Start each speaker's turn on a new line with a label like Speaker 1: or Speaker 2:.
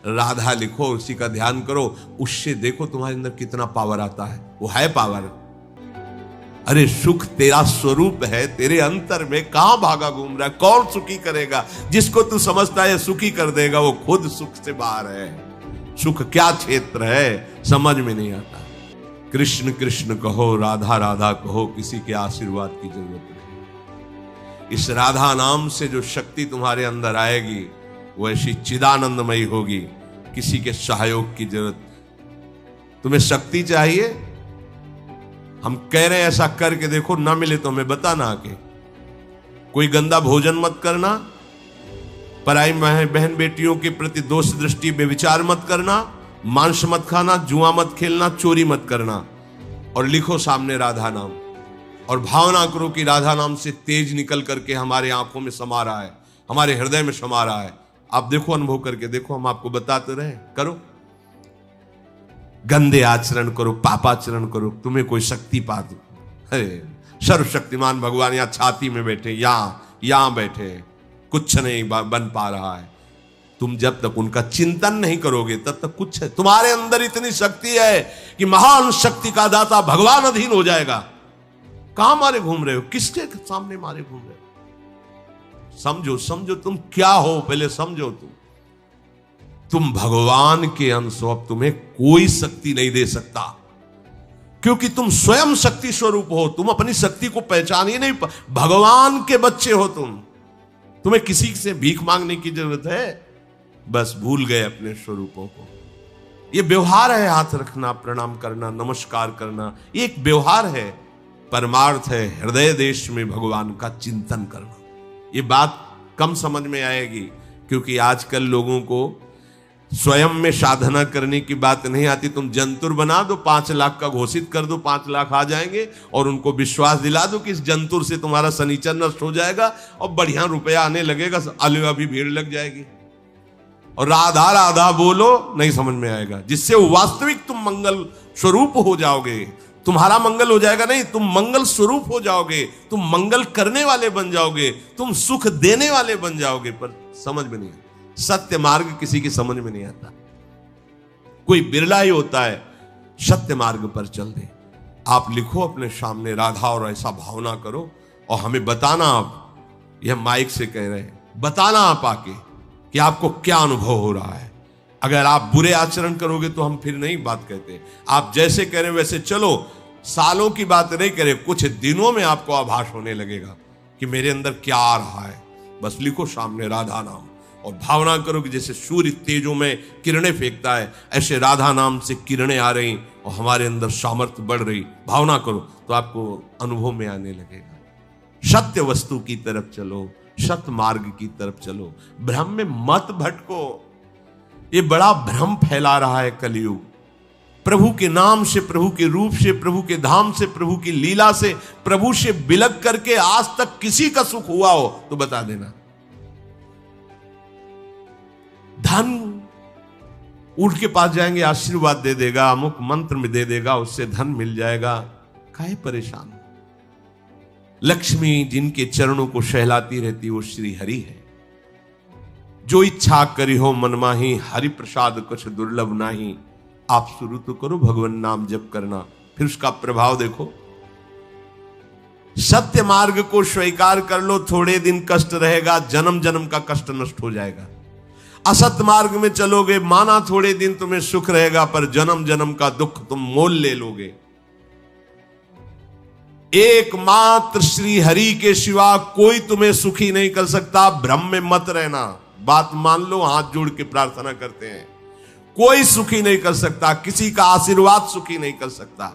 Speaker 1: राधा लिखो, उसी का ध्यान करो, उससे देखो तुम्हारे अंदर कितना पावर आता है। वो है पावर। अरे सुख तेरा स्वरूप है, तेरे अंतर में कहां भागा घूम रहा है? कौन सुखी करेगा? जिसको तू समझता है सुखी कर देगा, वो खुद सुख से बाहर है। सुख क्या क्षेत्र है समझ में नहीं आता। कृष्ण कृष्ण कहो, राधा राधा कहो, किसी के आशीर्वाद की जरूरत नहीं। इस राधा नाम से जो शक्ति तुम्हारे अंदर आएगी वो ऐसी चिदानंदमयी होगी, किसी के सहयोग की जरूरत। तुम्हें शक्ति चाहिए, हम कह रहे हैं ऐसा करके देखो, ना मिले तो हमें बताना आके। कोई गंदा भोजन मत करना, पराई बहन बेटियों के प्रति दोष दृष्टि बेविचार मत करना, मांस मत खाना, जुआ मत खेलना, चोरी मत करना, और लिखो सामने राधा नाम और भावना करो कि राधा नाम से तेज निकल करके हमारे आंखों में समा रहा है, हमारे हृदय में समा रहा है। आप देखो, अनुभव करके देखो, हम आपको बताते रहे। करो, गंदे आचरण करो, पापाचरण करो, तुम्हें कोई शक्ति पा दो। अरे सर्वशक्तिमान भगवान यहां छाती में बैठे, यहां बैठे, कुछ नहीं बन पा रहा है। तुम जब तक उनका चिंतन नहीं करोगे तब तक कुछ है। तुम्हारे अंदर इतनी शक्ति है कि महान शक्ति का दाता भगवान अधीन हो जाएगा। कहां मारे घूम रहे हो? किसके सामने मारे घूम रहे हो? समझो, समझो तुम क्या हो, पहले समझो। तुम भगवान के अंश हो। अब तुम्हें कोई शक्ति नहीं दे सकता, क्योंकि तुम स्वयं शक्ति स्वरूप हो। तुम अपनी शक्ति को पहचान ही नहीं, भगवान के बच्चे हो तुम। तुम्हें किसी से भीख मांगने की जरूरत है? बस भूल गए अपने स्वरूपों को। ये व्यवहार है, हाथ रखना, प्रणाम करना, नमस्कार करना, ये एक व्यवहार है। परमार्थ है हृदय देश में भगवान का चिंतन करना। ये बात कम समझ में आएगी, क्योंकि आजकल लोगों को स्वयं में साधना करने की बात नहीं आती। तुम जंतुर बना दो, 5 लाख का घोषित कर दो, 5 लाख आ जाएंगे, और उनको विश्वास दिला दो कि इस जंतुर से तुम्हारा शनिचर नष्ट हो जाएगा और बढ़िया रुपया आने लगेगा, अलवा भी भीड़ लग जाएगी। और राधा राधा बोलो, नहीं समझ में आएगा। जिससे वास्तविक तुम मंगल स्वरूप हो जाओगे। तुम्हारा मंगल हो जाएगा नहीं, तुम मंगल स्वरूप हो जाओगे, तुम मंगल करने वाले बन जाओगे, तुम सुख देने वाले बन जाओगे। पर समझ में नहीं आता, सत्य मार्ग किसी की समझ में नहीं आता। कोई बिरला ही होता है सत्य मार्ग पर चल दे। आप लिखो अपने सामने राधा और ऐसा भावना करो, और हमें बताना। आप यह माइक से कह रहे हैं, बताना आप आके कि आपको क्या अनुभव हो रहा है। अगर आप बुरे आचरण करोगे तो हम फिर नहीं बात कहते। आप जैसे कह रहे हैं वैसे चलो, सालों की बात नहीं करे, कुछ दिनों में आपको आभास होने लगेगा कि मेरे अंदर क्या आ रहा है। बस लिखो सामने राधा नाम और भावना करो कि जैसे सूर्य तेजों में किरणें फेंकता है, ऐसे राधा नाम से किरणें आ रही और हमारे अंदर सामर्थ्य बढ़ रही। भावना करो तो आपको अनुभव में आने लगेगा। सत्य वस्तु की तरफ चलो, सत्य मार्ग की तरफ चलो, भ्रम में मत भटको। ये बड़ा भ्रम फैला रहा है कलयुग। प्रभु के नाम से, प्रभु के रूप से, प्रभु के धाम से, प्रभु की लीला से, प्रभु से बिलक करके आज तक किसी का सुख हुआ हो तो बता देना। धन उठ के पास जाएंगे, आशीर्वाद दे देगा, अमुक मंत्र में दे देगा, उससे धन मिल जाएगा। काहे परेशान? लक्ष्मी जिनके चरणों को सहलाती रहती वो श्री हरि है। जो इच्छा करी हो मन माही, हरि प्रसाद कुछ दुर्लभ नाही। आप शुरू तो करो भगवान नाम जप करना, फिर उसका प्रभाव देखो। सत्य मार्ग को स्वीकार कर लो, थोड़े दिन कष्ट रहेगा, जन्म जन्म का कष्ट नष्ट हो जाएगा। असत्य मार्ग में चलोगे, माना थोड़े दिन तुम्हें सुख रहेगा, पर जन्म जन्म का दुख तुम मोल ले लोगे। एकमात्र श्री हरि के सिवा कोई तुम्हें सुखी नहीं कर सकता। भ्रम में मत रहना, बात मान लो, हाथ जोड़ के प्रार्थना करते हैं। कोई सुखी नहीं कर सकता, किसी का आशीर्वाद सुखी नहीं कर सकता।